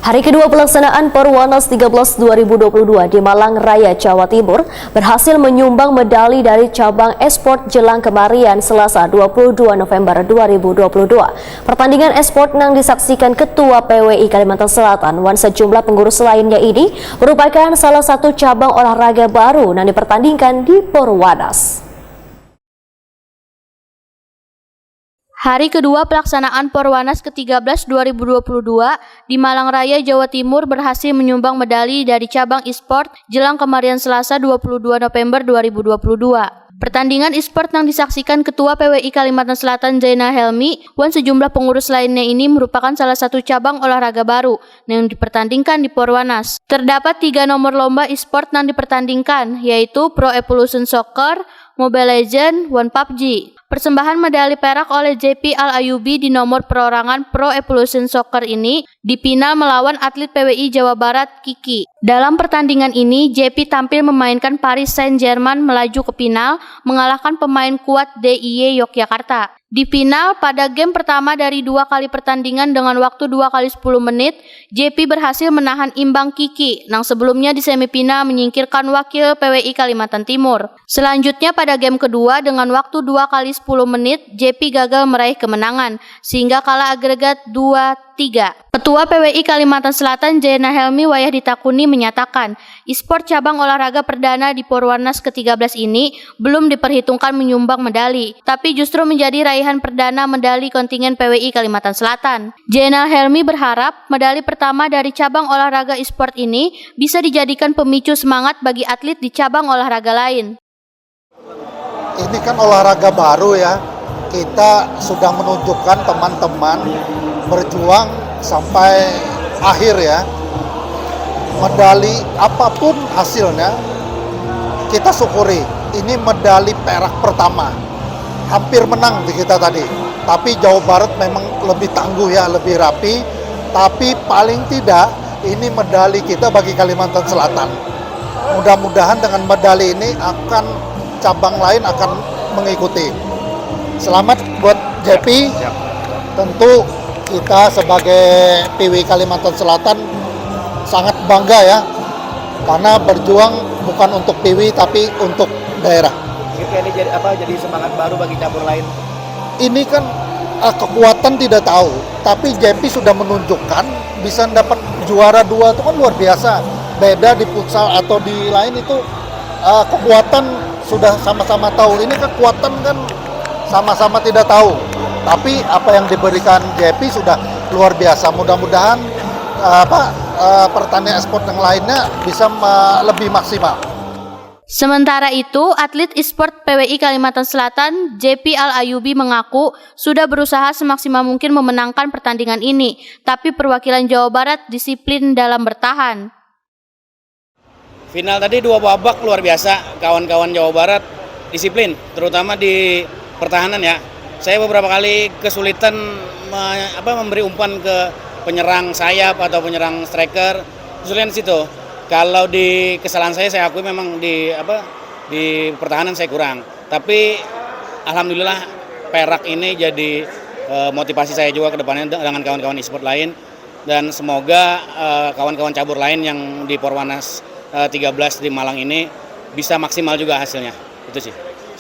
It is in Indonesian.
Hari kedua pelaksanaan Perwanas 13 2022 di Malang Raya, Jawa Timur berhasil menyumbang medali dari cabang e-sport jelang kemarian Selasa 22 November 2022. Pertandingan e-sport yang disaksikan Ketua PWI Kalimantan Selatan dan sejumlah pengurus lainnya ini merupakan salah satu cabang olahraga baru yang dipertandingkan di Perwanas. Hari kedua pelaksanaan Perwanas ke-13 2022 di Malang Raya, Jawa Timur berhasil menyumbang medali dari cabang e-sport jelang kemarian Selasa 22 November 2022. Pertandingan e-sport yang disaksikan Ketua PWI Kalimantan Selatan Zainal Helmi dan sejumlah pengurus lainnya ini merupakan salah satu cabang olahraga baru yang dipertandingkan di Perwanas. Terdapat 3 nomor lomba e-sport yang dipertandingkan, yaitu Pro Evolution Soccer, Mobile Legends, dan PUBG. Persembahan medali perak oleh JP Al-Ayubi di nomor perorangan Pro Evolution Soccer ini di final melawan atlet PWI Jawa Barat Kiki. Dalam pertandingan ini, JP tampil memainkan Paris Saint-Germain melaju ke final, mengalahkan pemain kuat DIY Yogyakarta. Di final, pada game pertama dari 2 kali pertandingan dengan waktu 2 kali 10 menit, JP berhasil menahan imbang Kiki, yang sebelumnya di semifinal menyingkirkan wakil PWI Kalimantan Timur. Selanjutnya pada game kedua dengan waktu 2 kali 10 menit, JP gagal meraih kemenangan, sehingga kalah agregat 2-3. Ketua PWI Kalimantan Selatan Zainal Helmi Wayah Ditakuni menyatakan, e-sport cabang olahraga perdana di Perwanas ke-13 ini belum diperhitungkan menyumbang medali, tapi justru menjadi raihan perdana medali kontingen PWI Kalimantan Selatan. Zainal Helmi berharap medali pertama dari cabang olahraga e-sport ini bisa dijadikan pemicu semangat bagi atlet di cabang olahraga lain. Ini kan olahraga baru ya, kita sudah menunjukkan teman-teman berjuang sampai akhir ya. Medali apapun hasilnya kita syukuri. Ini medali perak pertama, hampir menang di kita tadi, tapi Jawa Barat memang lebih tangguh ya, lebih rapi, tapi paling tidak ini medali kita bagi Kalimantan Selatan. Mudah-mudahan dengan medali ini cabang lain akan mengikuti. Selamat buat JP. Tentu kita sebagai PWI Kalimantan Selatan sangat bangga ya, karena berjuang bukan untuk PWI tapi untuk daerah. Ini jadi semangat baru bagi cabur lain. Ini kan kekuatan tidak tahu, tapi JP sudah menunjukkan bisa dapat juara 2 itu kan luar biasa. Beda di futsal atau di lain itu kekuatan sudah sama-sama tahu. Ini kekuatan kan sama-sama tidak tahu. Tapi apa yang diberikan JP sudah luar biasa. Mudah-mudahan pertandingan e-sport yang lainnya bisa lebih maksimal. Sementara itu, atlet e-sport PWI Kalimantan Selatan, JP Al-Ayubi mengaku sudah berusaha semaksimal mungkin memenangkan pertandingan ini, tapi perwakilan Jawa Barat disiplin dalam bertahan. Final tadi 2 babak luar biasa, kawan-kawan Jawa Barat disiplin, terutama di pertahanan ya. Saya beberapa kali kesulitan memberi umpan ke penyerang sayap atau penyerang striker, kesulitan situ. Kalau di kesalahan saya akui memang di pertahanan saya kurang. Tapi alhamdulillah perak ini jadi motivasi saya juga ke depannya dengan kawan-kawan e-sport lain, dan semoga kawan-kawan cabur lain yang di Perwanas 13 di Malang ini bisa maksimal juga hasilnya. Itu sih.